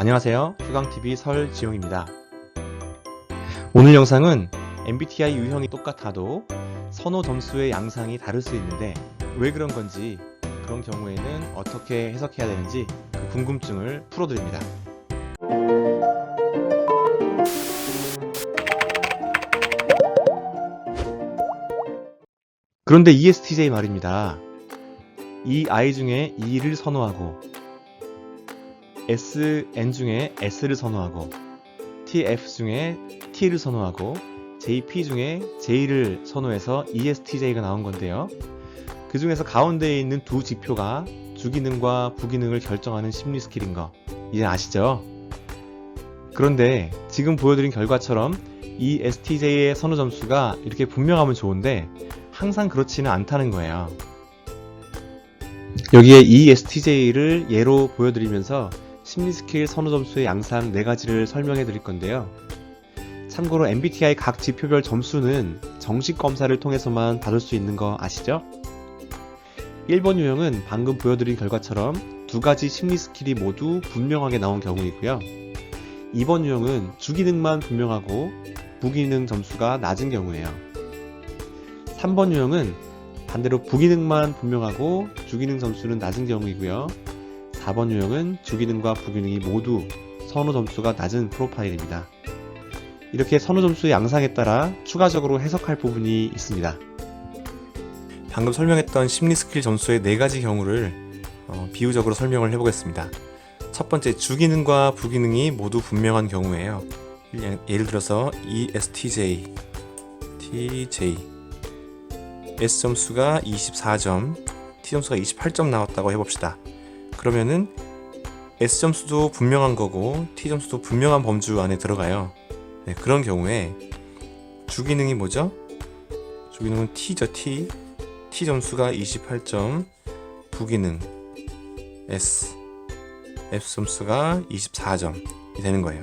안녕하세요. 휴강TV 설지용입니다. 오늘 영상은 MBTI 유형이 똑같아도 선호 점수의 양상이 다를 수 있는데 왜 그런 건지, 그런 경우에는 어떻게 해석해야 되는지 그 궁금증을 풀어드립니다. 그런데 ESTJ 말입니다. 이 I 중에 E를 선호하고, SN 중에 S를 선호하고, TF 중에 T를 선호하고, JP 중에 J를 선호해서 ESTJ가 나온 건데요. 그 중에서 가운데에 있는 두 지표가 주기능과 부기능을 결정하는 심리 스킬인 거 이제 아시죠? 그런데 지금 보여드린 결과처럼 ESTJ의 선호 점수가 이렇게 분명하면 좋은데 항상 그렇지는 않다는 거예요. 여기에 ESTJ를 예로 보여드리면서 심리 스킬 선호 점수의 양상 4가지를 설명해 드릴 건데요. 참고로 MBTI 각 지표별 점수는 정식 검사를 통해서만 받을 수 있는 거 아시죠? 1번 유형은 방금 보여드린 결과처럼 2가지 심리 스킬이 모두 분명하게 나온 경우이고요. 2번 유형은 주기능만 분명하고 부기능 점수가 낮은 경우예요. 3번 유형은 반대로 부기능만 분명하고 주기능 점수는 낮은 경우이고요. 4번 유형은 주기능과 부기능이 모두 선호 점수가 낮은 프로파일입니다. 이렇게 선호 점수의 양상에 따라 추가적으로 해석할 부분이 있습니다. 방금 설명했던 심리 스킬 점수의 4가지 경우를 비유적으로 설명을 해보겠습니다. 첫 번째, 주기능과 부기능이 모두 분명한 경우예요. 예를 들어서 ESTJ, TJ, S 점수가 24점, T 점수가 28점 나왔다고 해봅시다. 그러면은 S 점수도 분명한 거고 T 점수도 분명한 범주 안에 들어가요. 네, 그런 경우에 주기능이 뭐죠? 주기능은 T죠, T. T 점수가 28점, 부기능 S 점수가 24점이 되는 거예요.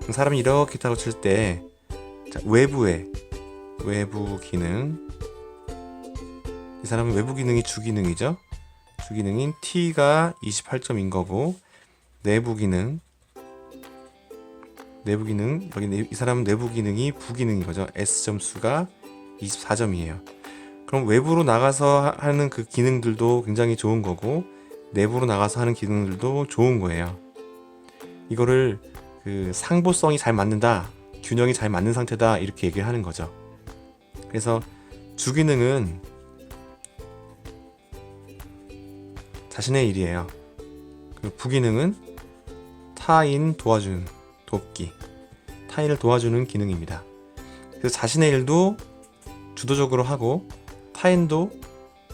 사람이 이렇게 타고 칠 때 외부 기능, 이 사람은 외부 기능이 주기능이죠. 주기능인 T가 28점인 거고, 내부 기능, 여기 이 사람은 내부 기능이 부기능인 거죠. S 점수가 24점이에요. 그럼 외부로 나가서 하는 그 기능들도 굉장히 좋은 거고, 내부로 나가서 하는 기능들도 좋은 거예요. 이거를 그 상보성이 잘 맞는다, 균형이 잘 맞는 상태다, 이렇게 얘기를 하는 거죠. 그래서 주기능은 자신의 일이에요. 부기능은 타인 도와주는, 돕기, 타인을 도와주는 기능입니다. 그래서 자신의 일도 주도적으로 하고 타인도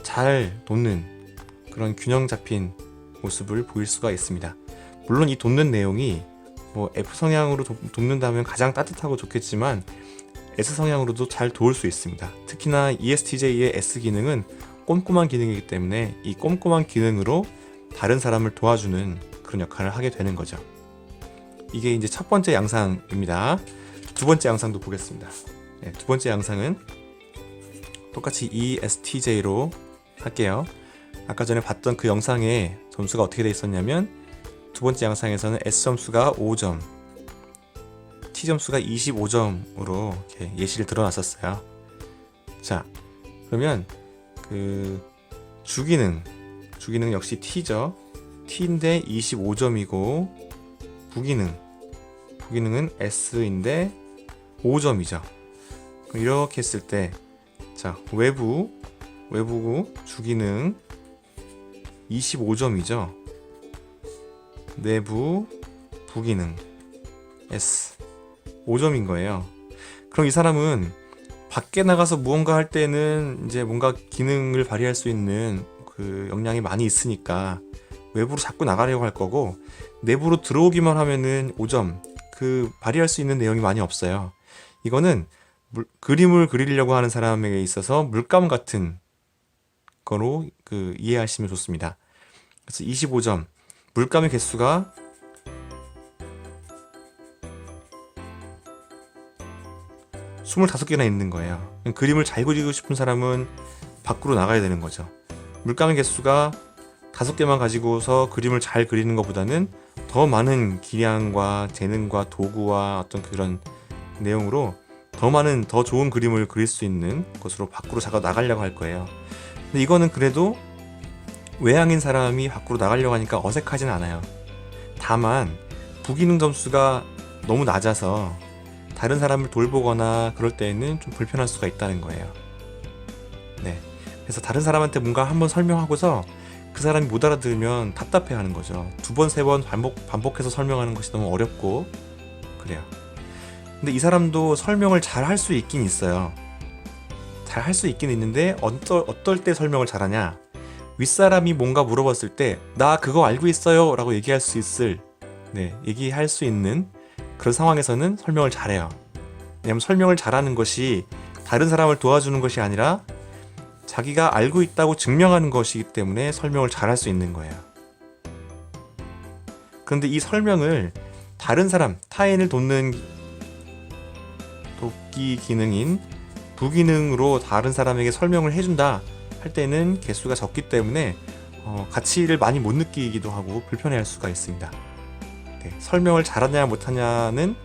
잘 돕는 그런 균형 잡힌 모습을 보일 수가 있습니다. 물론 이 돕는 내용이 F 성향으로 돕는다면 가장 따뜻하고 좋겠지만 S 성향으로도 잘 도울 수 있습니다. 특히나 ESTJ의 S 기능은 꼼꼼한 기능이기 때문에 이 꼼꼼한 기능으로 다른 사람을 도와주는 그런 역할을 하게 되는 거죠. 이게 이제 첫 번째 양상입니다. 두 번째 양상도 보겠습니다. 네, 두 번째 양상은 똑같이 ESTJ로 할게요. 아까 전에 봤던 그 영상에 점수가 어떻게 돼 있었냐면, 두 번째 양상에서는 S 점수가 5점, T 점수가 25점으로 이렇게 예시를 들어놨었어요. 자, 그러면 그 주기능 역시 T죠. T인데 25점이고, 부기능은 S인데 5점이죠. 이렇게 했을 때, 자, 외부 주기능 25점이죠. 내부 부기능 S 5점인 거예요. 그럼 이 사람은 밖에 나가서 무언가 할 때는 이제 뭔가 기능을 발휘할 수 있는 그 역량이 많이 있으니까 외부로 자꾸 나가려고 할 거고, 내부로 들어오기만 하면은 5점, 그 발휘할 수 있는 내용이 많이 없어요. 이거는 그림을 그리려고 하는 사람에게 있어서 물감 같은 거로 이해하시면 좋습니다. 그래서 25점, 물감의 개수가 25개나 있는 거예요. 그림을 잘 그리고 싶은 사람은 밖으로 나가야 되는 거죠. 물감의 개수가 5개만 가지고서 그림을 잘 그리는 것보다는 더 많은 기량과 재능과 도구와 어떤 그런 내용으로 더 많은 더 좋은 그림을 그릴 수 있는 것으로 밖으로 자가 나가려고 할 거예요. 근데 이거는 그래도 외향인 사람이 밖으로 나가려고 하니까 어색하진 않아요. 다만 부기능 점수가 너무 낮아서 다른 사람을 돌보거나 그럴 때에는 좀 불편할 수가 있다는 거예요. 네. 그래서 다른 사람한테 뭔가 한번 설명하고서 그 사람이 못 알아들으면 답답해 하는 거죠. 2번, 3번 반복해서 설명하는 것이 너무 어렵고 그래요. 근데 이 사람도 설명을 잘 할 수 있긴 있어요. 잘 할 수 있긴 있는데 어떨 때 설명을 잘하냐? 윗사람이 뭔가 물어봤을 때 나 그거 알고 있어요 라고 얘기할 수 있는 그런 상황에서는 설명을 잘해요. 왜냐면 설명을 잘하는 것이 다른 사람을 도와주는 것이 아니라 자기가 알고 있다고 증명하는 것이기 때문에 설명을 잘할 수 있는 거예요. 그런데 이 설명을 다른 사람, 타인을 돕기 기능인 부기능으로 다른 사람에게 설명을 해준다 할 때는 개수가 적기 때문에 가치를 많이 못 느끼기도 하고 불편해할 수가 있습니다. 네, 설명을 잘하냐 못하냐는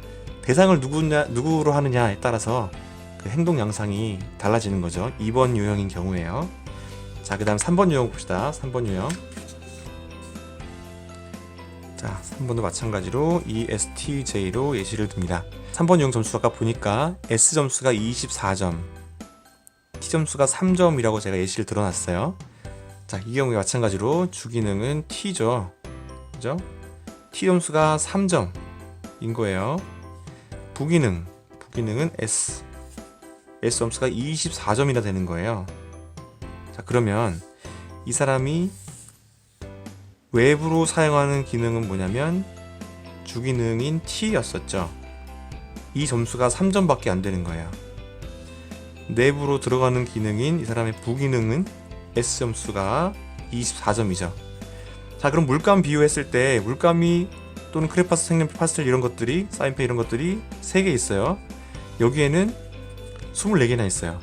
대상을 누구로 하느냐에 따라서 그 행동 양상이 달라지는 거죠. 2번 유형인 경우에요. 자, 그 다음 3번 유형 봅시다. 3번 유형. 자, 3번도 마찬가지로 ESTJ로 예시를 듭니다. 3번 유형 점수 아까 보니까 S 점수가 24점, T 점수가 3점이라고 제가 예시를 들어놨어요. 자, 이 경우에 마찬가지로 주기능은 T죠. 그죠? T 점수가 3점인 거예요. 부기능은 S 점수가 24점이나 되는 거예요. 자, 그러면 이 사람이 외부로 사용하는 기능은 뭐냐면 주기능인 T였었죠. 이 점수가 3점밖에 안 되는 거예요. 내부로 들어가는 기능인 이 사람의 부기능은 S 점수가 24점이죠. 자, 그럼 물감 비유했을 때 물감이 또는 크레파스, 색연필, 파스텔 이런 것들이, 사인펜 이런 것들이 3개 있어요. 여기에는 24개나 있어요.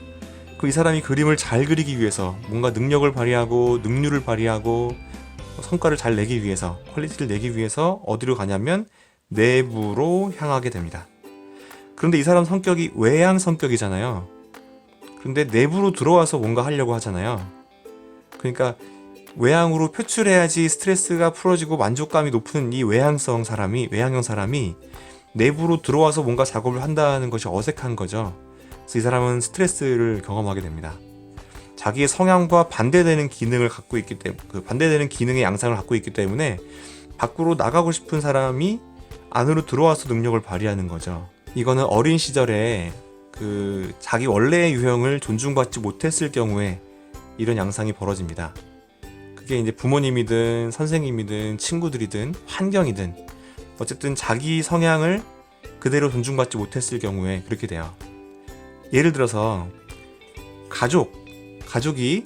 이 사람이 그림을 잘 그리기 위해서 뭔가 능력을 발휘하고 능률을 발휘하고 성과를 잘 내기 위해서, 퀄리티를 내기 위해서 어디로 가냐면 내부로 향하게 됩니다. 그런데 이 사람 성격이 외향 성격이잖아요. 그런데 내부로 들어와서 뭔가 하려고 하잖아요. 그러니까 외향으로 표출해야지 스트레스가 풀어지고 만족감이 높은 이 외향형 사람이 내부로 들어와서 뭔가 작업을 한다는 것이 어색한 거죠. 그래서 이 사람은 스트레스를 경험하게 됩니다. 자기의 성향과 반대되는 기능을 갖고 있기 때문에, 반대되는 기능의 양상을 갖고 있기 때문에 밖으로 나가고 싶은 사람이 안으로 들어와서 능력을 발휘하는 거죠. 이거는 어린 시절에 자기 원래의 유형을 존중받지 못했을 경우에 이런 양상이 벌어집니다. 그게 이제 부모님이든 선생님이든 친구들이든 환경이든 어쨌든 자기 성향을 그대로 존중받지 못했을 경우에 그렇게 돼요. 예를 들어서 가족이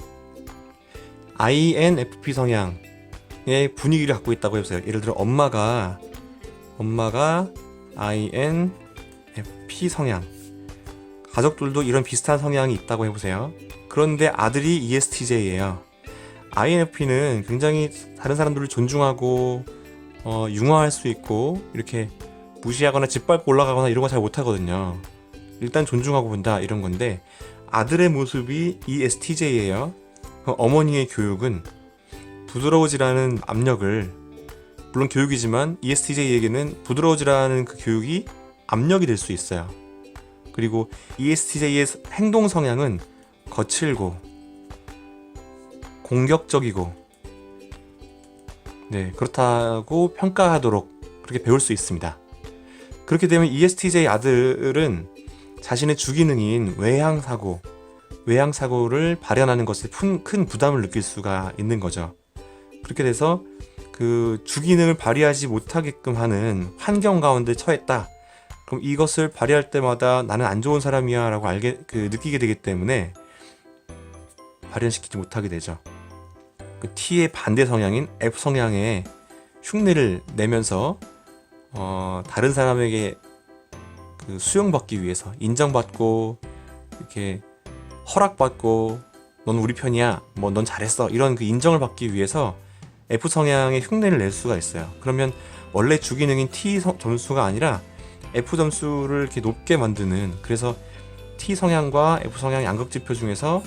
INFP 성향의 분위기를 갖고 있다고 해보세요. 예를 들어 엄마가 INFP 성향, 가족들도 이런 비슷한 성향이 있다고 해보세요. 그런데 아들이 ESTJ예요. INFP는 굉장히 다른 사람들을 존중하고 융화할 수 있고 이렇게 무시하거나 짓밟고 올라가거나 이런 거 잘 못하거든요. 일단 존중하고 본다 이런 건데 아들의 모습이 ESTJ예요. 어머니의 교육은 부드러워지라는 압력을, 물론 교육이지만 ESTJ에게는 부드러워지라는 그 교육이 압력이 될 수 있어요. 그리고 ESTJ의 행동 성향은 거칠고 공격적이고 그렇다고 평가하도록 그렇게 배울 수 있습니다. 그렇게 되면 ESTJ 아들은 자신의 주기능인 외향사고를 발현하는 것에 큰 부담을 느낄 수가 있는 거죠. 그렇게 돼서 그 주기능을 발휘하지 못하게끔 하는 환경 가운데 처했다. 그럼 이것을 발휘할 때마다 나는 안 좋은 사람이야 라고 느끼게 되기 때문에 발현시키지 못하게 되죠. 그 T의 반대 성향인 F 성향에 흉내를 내면서 다른 사람에게 수용받기 위해서, 인정받고 이렇게 허락받고 넌 우리 편이야, 넌 잘했어 이런 인정을 받기 위해서 F 성향의 흉내를 낼 수가 있어요. 그러면 원래 주기능인 T 점수가 아니라 F 점수를 이렇게 높게 만드는, 그래서 T 성향과 F 성향 양극 지표 중에서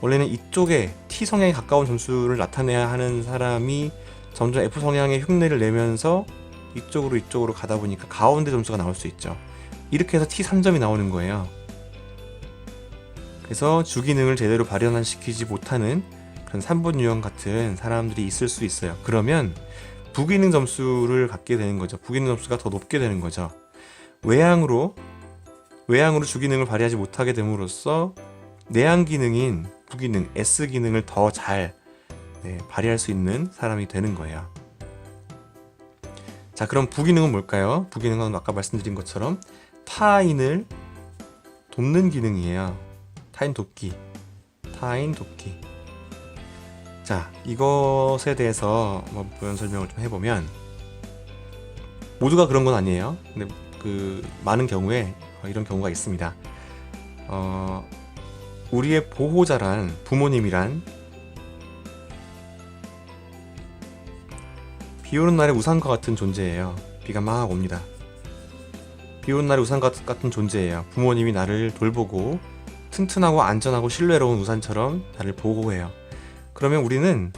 원래는 이쪽에 T 성향에 가까운 점수를 나타내야 하는 사람이 점점 F 성향의 흉내를 내면서 이쪽으로 가다 보니까 가운데 점수가 나올 수 있죠. 이렇게 해서 T3점이 나오는 거예요. 그래서 주기능을 제대로 발현시키지 못하는 그런 3분 유형 같은 사람들이 있을 수 있어요. 그러면 부기능 점수를 갖게 되는 거죠. 부기능 점수가 더 높게 되는 거죠. 외향으로 주기능을 발휘하지 못하게 됨으로써 내향 기능인 부기능 S 기능을 더 잘 발휘할 수 있는 사람이 되는 거예요. 자, 그럼 부기능은 뭘까요? 부기능은 아까 말씀드린 것처럼 타인을 돕는 기능이에요. 타인 돕기. 자, 이것에 대해서 부연 설명을 좀 해보면, 모두가 그런 건 아니에요. 근데 많은 경우에 이런 경우가 있습니다. 우리의 보호자란 부모님이란 비 오는 날의 우산과 같은 존재예요. 비가 막 옵니다. 비 오는 날의 우산과 같은 존재예요. 부모님이 나를 돌보고 튼튼하고 안전하고 신뢰로운 우산처럼 나를 보호해요. 그러면 우리는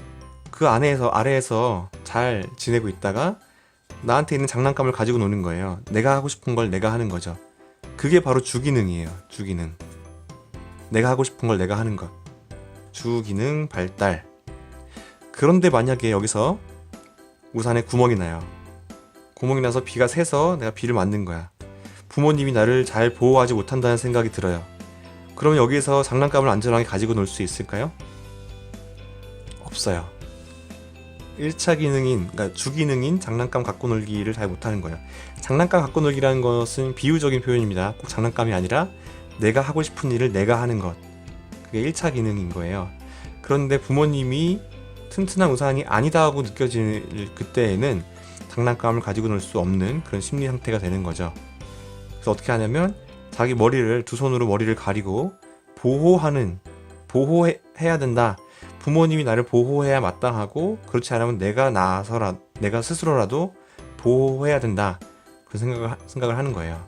그 아래에서 잘 지내고 있다가 나한테 있는 장난감을 가지고 노는 거예요. 내가 하고 싶은 걸 내가 하는 거죠. 그게 바로 주기능이에요. 주기능. 내가 하고 싶은 걸 내가 하는 것. 주기능 발달. 그런데 만약에 여기서 우산에 구멍이 나요. 구멍이 나서 비가 새서 내가 비를 맞는 거야. 부모님이 나를 잘 보호하지 못한다는 생각이 들어요. 그러면 여기에서 장난감을 안전하게 가지고 놀 수 있을까요? 없어요. 1차 기능인, 그러니까 주기능인 장난감 갖고 놀기를 잘 못하는 거예요. 장난감 갖고 놀기라는 것은 비유적인 표현입니다. 꼭 장난감이 아니라 내가 하고 싶은 일을 내가 하는 것. 그게 1차 기능인 거예요. 그런데 부모님이 튼튼한 우산이 아니다 하고 느껴질 그때에는 장난감을 가지고 놀 수 없는 그런 심리 상태가 되는 거죠. 그래서 어떻게 하냐면 자기 두 손으로 머리를 가리고 보호해야 된다. 부모님이 나를 보호해야 마땅하고, 그렇지 않으면 내가 스스로라도 보호해야 된다. 그런 생각을 하는 거예요.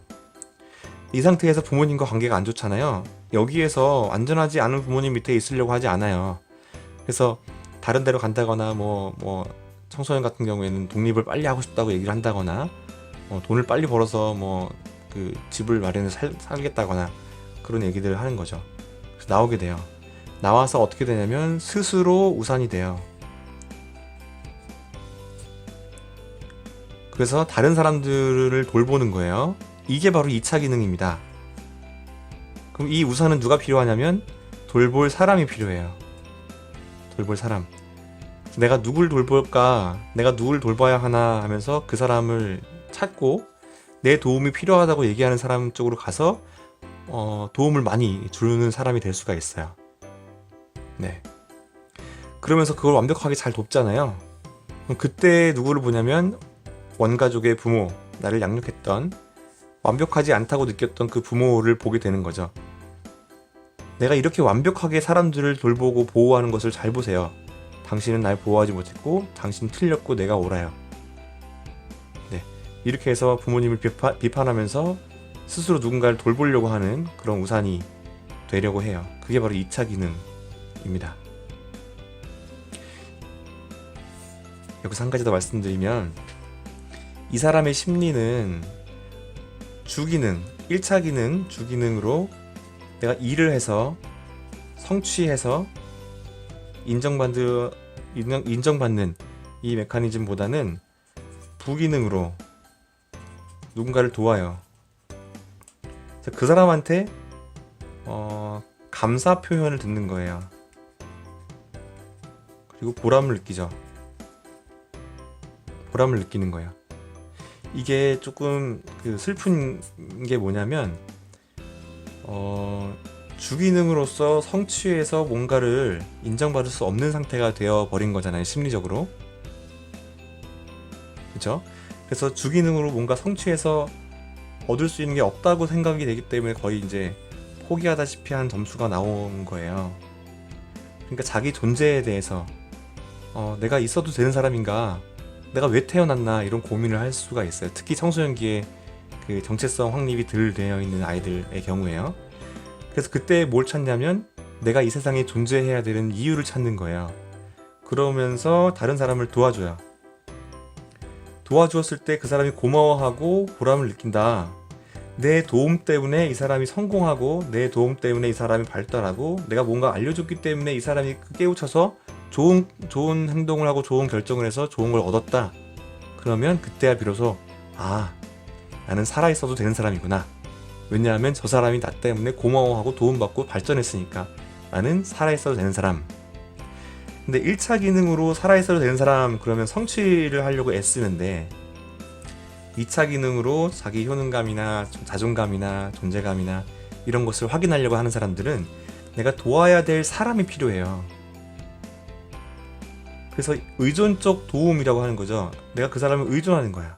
이 상태에서 부모님과 관계가 안 좋잖아요. 여기에서 안전하지 않은 부모님 밑에 있으려고 하지 않아요. 그래서 다른 데로 간다거나 청소년 같은 경우에는 독립을 빨리 하고 싶다고 얘기를 한다거나 돈을 빨리 벌어서 집을 마련해서 살겠다거나 그런 얘기들을 하는 거죠. 그래서 나오게 돼요. 나와서 어떻게 되냐면 스스로 우산이 돼요. 그래서 다른 사람들을 돌보는 거예요. 이게 바로 2차 기능입니다. 그럼 이 우산은 누가 필요하냐면 돌볼 사람이 필요해요. 돌볼 사람. 내가 누굴 돌볼까? 내가 누굴 돌봐야 하나 하면서 그 사람을 찾고 내 도움이 필요하다고 얘기하는 사람 쪽으로 가서 도움을 많이 주는 사람이 될 수가 있어요. 네. 그러면서 그걸 완벽하게 잘 돕잖아요. 그럼 그때 누구를 보냐면 원가족의 부모, 나를 양육했던, 완벽하지 않다고 느꼈던 그 부모를 보게 되는 거죠. 내가 이렇게 완벽하게 사람들을 돌보고 보호하는 것을 잘 보세요. 당신은 날 보호하지 못했고 당신 틀렸고 내가 옳아요. 네. 이렇게 해서 부모님을 비판하면서 스스로 누군가를 돌보려고 하는 그런 우산이 되려고 해요. 그게 바로 2차 기능입니다. 여기서 한 가지 더 말씀드리면, 이 사람의 심리는 주기능, 1차 기능, 주기능으로 내가 일을 해서 성취해서 인정받는 이 메커니즘보다는 부기능으로 누군가를 도와요. 그 사람한테 감사 표현을 듣는 거예요. 그리고 보람을 느끼죠. 보람을 느끼는 거예요. 이게 조금 슬픈 게 뭐냐면 주기능으로서 성취해서 뭔가를 인정받을 수 없는 상태가 되어버린 거잖아요. 심리적으로. 그렇죠? 그래서 주기능으로 뭔가 성취해서 얻을 수 있는 게 없다고 생각이 되기 때문에 거의 이제 포기하다시피 한 점수가 나온 거예요. 그러니까 자기 존재에 대해서 내가 있어도 되는 사람인가, 내가 왜 태어났나 이런 고민을 할 수가 있어요. 특히 청소년기에 그 정체성 확립이 덜 되어 있는 아이들의 경우에요. 그래서 그때 뭘 찾냐면 내가 이 세상에 존재해야 되는 이유를 찾는 거예요. 그러면서 다른 사람을 도와줘요. 도와주었을 때 그 사람이 고마워하고 보람을 느낀다. 내 도움 때문에 이 사람이 성공하고, 내 도움 때문에 이 사람이 발달하고, 내가 뭔가 알려줬기 때문에 이 사람이 깨우쳐서 좋은 행동을 하고 좋은 결정을 해서 좋은 걸 얻었다. 그러면 그때야 비로소 나는 살아있어도 되는 사람이구나. 왜냐하면 저 사람이 나 때문에 고마워하고 도움받고 발전했으니까 나는 살아있어도 되는 사람. 근데 1차 기능으로 살아있어도 되는 사람 그러면 성취를 하려고 애쓰는데, 2차 기능으로 자기 효능감이나 자존감이나 존재감이나 이런 것을 확인하려고 하는 사람들은 내가 도와야 될 사람이 필요해요. 그래서 의존적 도움이라고 하는 거죠. 내가 그 사람을 의존하는 거야.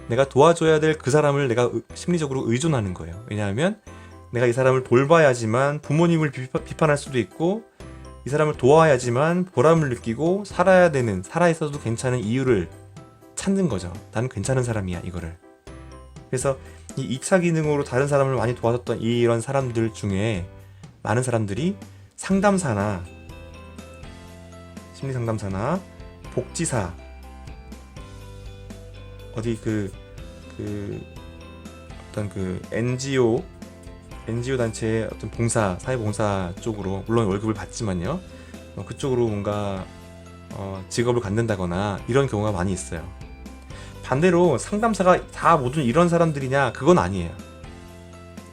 내가 도와줘야 될 그 사람을 내가 심리적으로 의존하는 거예요. 왜냐하면 내가 이 사람을 돌봐야지만 부모님을 비판할 수도 있고, 이 사람을 도와야지만 보람을 느끼고 살아있어도 괜찮은 이유를 찾는 거죠. 나는 괜찮은 사람이야, 이거를. 그래서 이 2차 기능으로 다른 사람을 많이 도와줬던 이런 사람들 중에 많은 사람들이 상담사나 심리 상담사나 복지사, 어디 어떤 NGO 단체의 어떤 사회봉사 쪽으로, 물론 월급을 받지만요, 그쪽으로 뭔가 직업을 갖는다거나 이런 경우가 많이 있어요. 반대로 상담사가 다 모든 이런 사람들이냐? 그건 아니에요.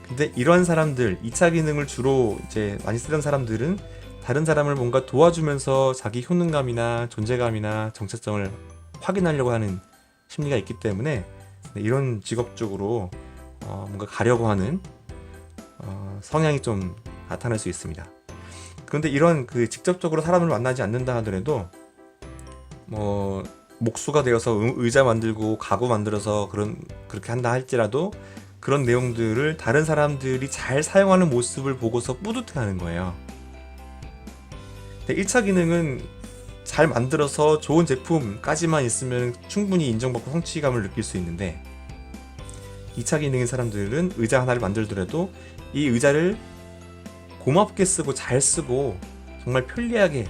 근데 이런 사람들, 2차 기능을 주로 이제 많이 쓰는 사람들은 다른 사람을 뭔가 도와주면서 자기 효능감이나 존재감이나 정체성을 확인하려고 하는 심리가 있기 때문에 이런 직업 쪽으로 뭔가 가려고 하는 성향이 좀 나타날 수 있습니다. 그런데 이런 직접적으로 사람을 만나지 않는다 하더라도 목수가 되어서 의자 만들고 가구 만들어서 그렇게 한다 할지라도 그런 내용들을 다른 사람들이 잘 사용하는 모습을 보고서 뿌듯해하는 거예요. 근데 1차 기능은 잘 만들어서 좋은 제품까지만 있으면 충분히 인정받고 성취감을 느낄 수 있는데, 2차 기능인 사람들은 의자 하나를 만들더라도 이 의자를 고맙게 쓰고 잘 쓰고 정말 편리하게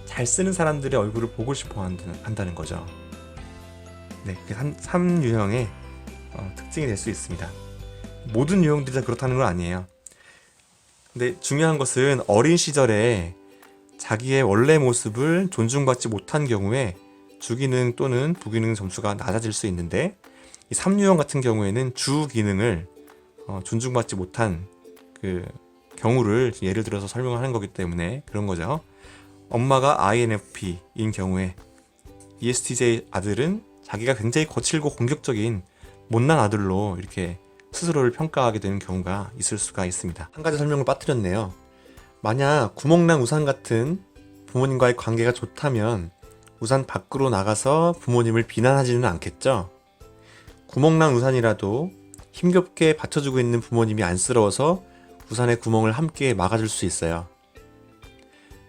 잘 쓰는 사람들의 얼굴을 보고 싶어 한다는 거죠. 네, 그게 3유형의 특징이 될 수 있습니다. 모든 유형들이 다 그렇다는 건 아니에요. 근데 중요한 것은 어린 시절에 자기의 원래 모습을 존중받지 못한 경우에 주기능 또는 부기능 점수가 낮아질 수 있는데, 이 3유형 같은 경우에는 주기능을 존중받지 못한 그 경우를 예를 들어서 설명하는 거기 때문에 그런 거죠. 엄마가 INFP인 경우에 ESTJ 아들은 자기가 굉장히 거칠고 공격적인 못난 아들로 이렇게 스스로를 평가하게 되는 경우가 있을 수가 있습니다. 한 가지 설명을 빠뜨렸네요. 만약 구멍난 우산 같은 부모님과의 관계가 좋다면 우산 밖으로 나가서 부모님을 비난하지는 않겠죠? 구멍난 우산이라도 힘겹게 받쳐주고 있는 부모님이 안쓰러워서 우산의 구멍을 함께 막아줄 수 있어요.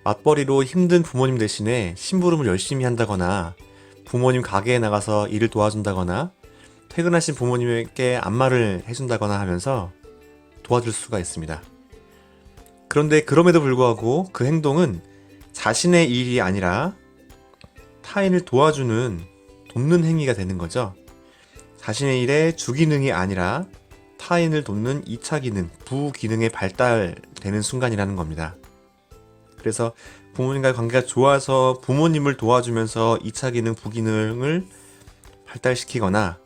맞벌이로 힘든 부모님 대신에 심부름을 열심히 한다거나 부모님 가게에 나가서 일을 도와준다거나 퇴근하신 부모님에게 안마를 해준다거나 하면서 도와줄 수가 있습니다. 그런데 그럼에도 불구하고 그 행동은 자신의 일이 아니라 타인을 돕는 행위가 되는 거죠. 자신의 일에 주기능이 아니라 타인을 돕는 2차 기능, 부기능에 발달되는 순간이라는 겁니다. 그래서 부모님과의 관계가 좋아서 부모님을 도와주면서 2차 기능, 부기능을 발달시키거나,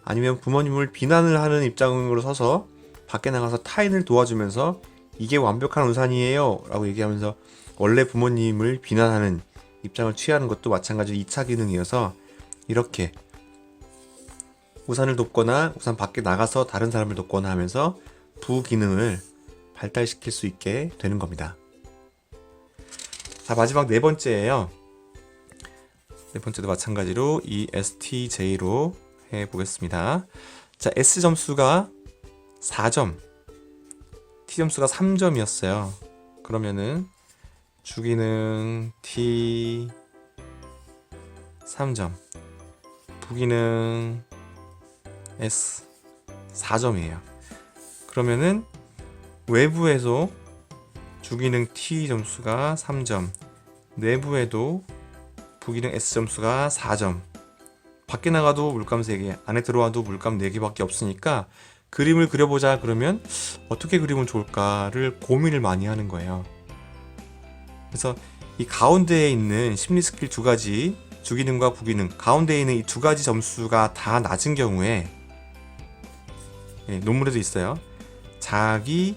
아니면 부모님을 비난을 하는 입장으로 서서 밖에 나가서 타인을 도와주면서 이게 완벽한 우산이에요 라고 얘기하면서 원래 부모님을 비난하는 입장을 취하는 것도 마찬가지로 2차 기능이어서, 이렇게 우산을 돕거나 우산 밖에 나가서 다른 사람을 돕거나 하면서 부기능을 발달시킬 수 있게 되는 겁니다. 자, 마지막 네 번째예요. 네 번째도 마찬가지로 ESTJ로 해보겠습니다. 자, S 점수가 4점, T 점수가 3점이었어요. 그러면은 주기능 T, 3점. 부기능 S 4점이에요. 그러면은 외부에서 주기능 T 점수가 3점, 내부에도 부기능 S 점수가 4점. 밖에 나가도 물감 3개, 안에 들어와도 물감 4개밖에 없으니까 그림을 그려보자 그러면 어떻게 그리면 좋을까를 고민을 많이 하는 거예요. 그래서 이 가운데에 있는 심리 스킬 2가지, 주기능과 부기능, 가운데에 있는 이 2가지 점수가 다 낮은 경우에, 논문에도 있어요. 자기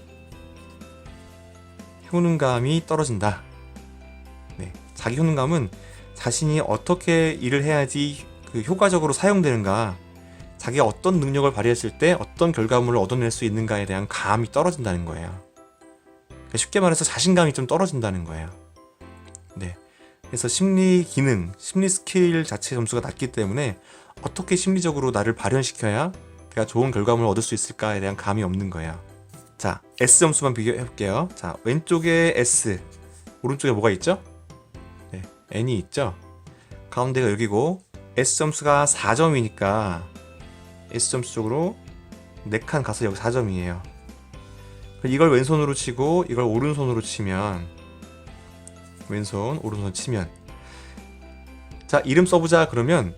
효능감이 떨어진다. 자기 효능감은 자신이 어떻게 일을 해야지 효과적으로 사용되는가, 자기가 어떤 능력을 발휘했을 때 어떤 결과물을 얻어낼 수 있는가에 대한 감이 떨어진다는 거예요. 쉽게 말해서 자신감이 좀 떨어진다는 거예요. 그래서 심리 기능, 심리 스킬 자체 점수가 낮기 때문에 어떻게 심리적으로 나를 발현시켜야 내가 좋은 결과물을 얻을 수 있을까에 대한 감이 없는 거예요. 자, S 점수만 비교해 볼게요. 자, 왼쪽에 S, 오른쪽에 뭐가 있죠? N이 있죠? 가운데가 여기고 S 점수가 4점이니까 S 점수 쪽으로 4칸 가서 여기 4점이에요. 이걸 왼손으로 치고 이걸 오른손으로 치면, 왼손, 오른손 치면, 자, 이름 써보자 그러면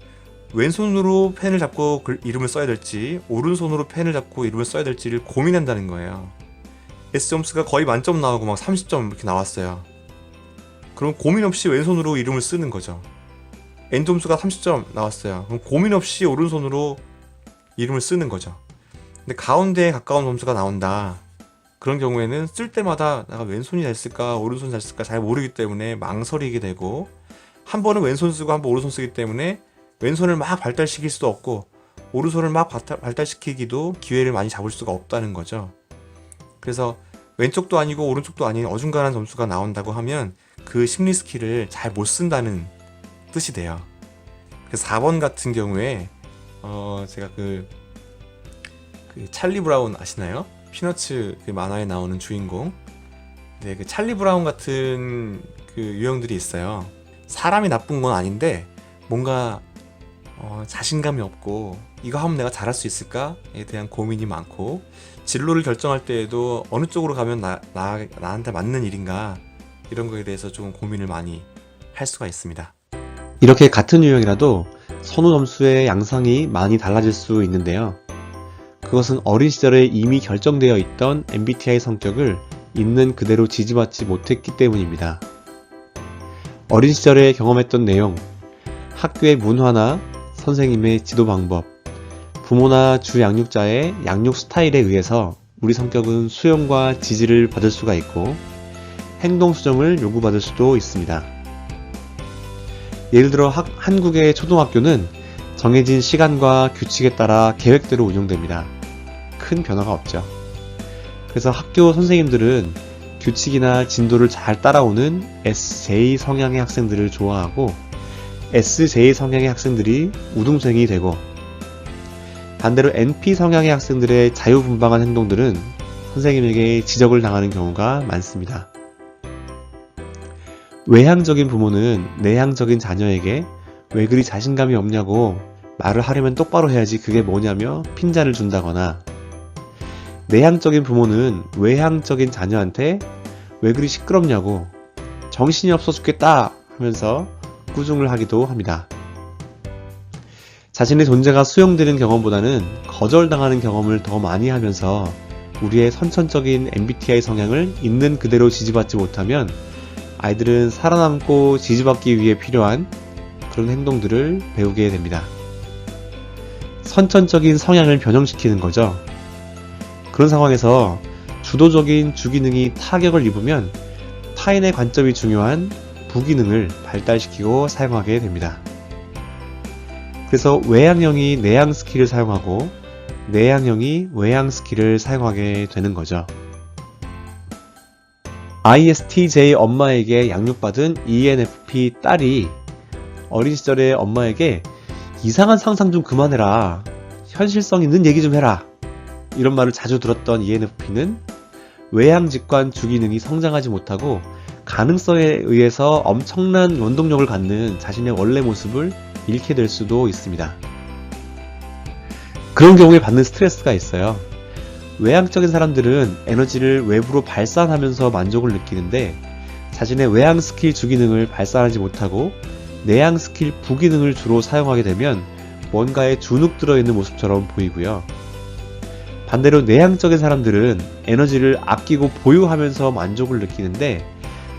왼손으로 펜을 잡고 이름을 써야 될지 오른손으로 펜을 잡고 이름을 써야 될지를 고민한다는 거예요. S 점수가 거의 만점 나오고 막 30점 이렇게 나왔어요. 그럼 고민 없이 왼손으로 이름을 쓰는 거죠. N 점수가 30점 나왔어요. 그럼 고민 없이 오른손으로 이름을 쓰는 거죠. 근데 가운데에 가까운 점수가 나온다. 그런 경우에는 쓸 때마다 내가 왼손이 잘 쓸까 오른손이 잘 쓸까 잘 모르기 때문에 망설이게 되고, 한 번은 왼손 쓰고 한 번 오른손 쓰기 때문에 왼손을 막 발달시킬 수도 없고 오른손을 막 발달시키기도 기회를 많이 잡을 수가 없다는 거죠. 그래서 왼쪽도 아니고 오른쪽도 아닌 어중간한 점수가 나온다고 하면 그 심리 스킬을 잘 못 쓴다는 뜻이 돼요. 그래서 4번 같은 경우에 제가 그 찰리 브라운 아시나요? 피너츠 그 만화에 나오는 주인공. 그 찰리 브라운 같은 그 유형들이 있어요. 사람이 나쁜 건 아닌데 뭔가 자신감이 없고 이거 하면 내가 잘할 수 있을까에 대한 고민이 많고, 진로를 결정할 때에도 어느 쪽으로 가면 나한테 맞는 일인가, 이런 거에 대해서 좀 고민을 많이 할 수가 있습니다. 이렇게 같은 유형이라도 선호 점수의 양상이 많이 달라질 수 있는데요. 그것은 어린 시절에 이미 결정되어 있던 MBTI 성격을 있는 그대로 지지받지 못했기 때문입니다. 어린 시절에 경험했던 내용, 학교의 문화나 선생님의 지도 방법, 부모나 주 양육자의 양육 스타일에 의해서 우리 성격은 수용과 지지를 받을 수가 있고 행동 수정을 요구받을 수도 있습니다. 예를 들어 한국의 초등학교는 정해진 시간과 규칙에 따라 계획대로 운영됩니다. 큰 변화가 없죠. 그래서 학교 선생님들은 규칙이나 진도를 잘 따라오는 SJ 성향의 학생들을 좋아하고, SJ 성향의 학생들이 우등생이 되고, 반대로 NP 성향의 학생들의 자유분방한 행동들은 선생님에게 지적을 당하는 경우가 많습니다. 외향적인 부모는 내향적인 자녀에게 왜 그리 자신감이 없냐고 말을 하려면 똑바로 해야지 그게 뭐냐며 핀잔을 준다거나, 내향적인 부모는 외향적인 자녀한테 왜 그리 시끄럽냐고 정신이 없어 죽겠다 하면서 꾸중을 하기도 합니다. 자신의 존재가 수용되는 경험보다는 거절당하는 경험을 더 많이 하면서 우리의 선천적인 MBTI 성향을 있는 그대로 지지받지 못하면 아이들은 살아남고 지지받기 위해 필요한 그런 행동들을 배우게 됩니다. 선천적인 성향을 변형시키는 거죠. 그런 상황에서 주도적인 주기능이 타격을 입으면 타인의 관점이 중요한 부기능을 발달시키고 사용하게 됩니다. 그래서 외향형이 내향 스킬을 사용하고 내향형이 외향 스킬을 사용하게 되는 거죠. ISTJ 엄마에게 양육받은 ENFP 딸이 어린 시절에 엄마에게 이상한 상상 좀 그만해라, 현실성 있는 얘기 좀 해라, 이런 말을 자주 들었던 ENFP는 외향직관 주기능이 성장하지 못하고 가능성에 의해서 엄청난 원동력을 갖는 자신의 원래 모습을 잃게 될 수도 있습니다. 그런 경우에 받는 스트레스가 있어요. 외향적인 사람들은 에너지를 외부로 발산하면서 만족을 느끼는데 자신의 외향 스킬 주기능을 발산하지 못하고 내향 스킬 부기능을 주로 사용하게 되면 뭔가에 주눅 들어있는 모습처럼 보이고요. 반대로 내향적인 사람들은 에너지를 아끼고 보유하면서 만족을 느끼는데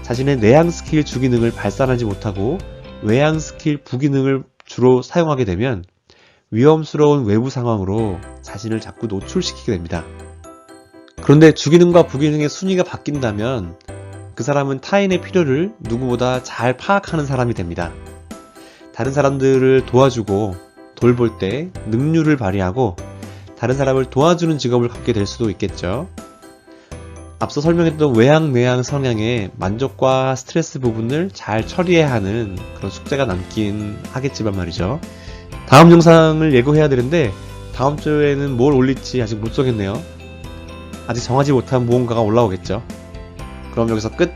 자신의 내향 스킬 주기능을 발산하지 못하고 외향 스킬 부기능을 주로 사용하게 되면 위험스러운 외부 상황으로 자신을 자꾸 노출시키게 됩니다. 그런데 주기능과 부기능의 순위가 바뀐다면 그 사람은 타인의 필요를 누구보다 잘 파악하는 사람이 됩니다. 다른 사람들을 도와주고 돌볼 때 능률을 발휘하고 다른 사람을 도와주는 직업을 갖게 될 수도 있겠죠. 앞서 설명했던 외향, 내향 성향의 만족과 스트레스 부분을 잘 처리해야 하는 그런 숙제가 남긴 하겠지만 말이죠. 다음 영상을 예고해야 되는데 다음 주에는 뭘 올릴지 아직 못 정했네요. 아직 정하지 못한 무언가가 올라오겠죠. 그럼 여기서 끝!